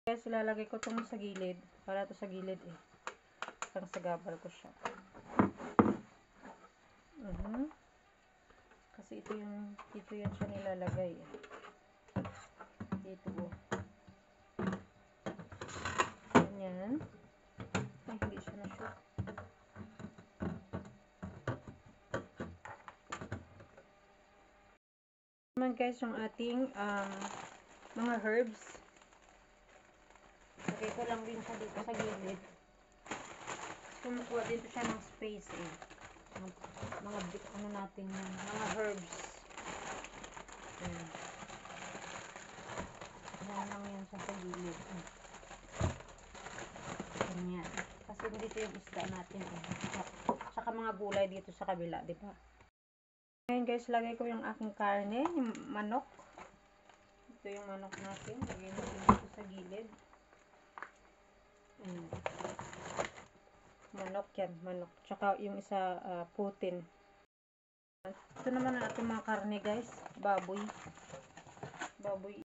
Guys, ilalagay ko itong sa gilid. Para ito sa gilid eh. Parang sa gabal ko siya. Kasi ito yan siya nilalagay eh. Dito oh. Ganyan. Ay, hindi siya na-shoot. Naman guys, yung ating mga herbs. Lagay ko lang din siya dito sa gilid. Kumukuha dito siya ng space eh. Mga ano natin yan, mga herbs. Yan lang yan siya sa gilid. Ganyan. Kasi dito yung isda natin eh. Tsaka mga gulay dito sa kabila, di ba? Ngayon guys, lagay ko yung aking karne, yung manok. Ito yung manok natin. Lagay natin dito sa gilid. Manok yan, manok. Tsaka yung isa putin. Ito naman ang ating mga karne guys. Baboy. Baboy.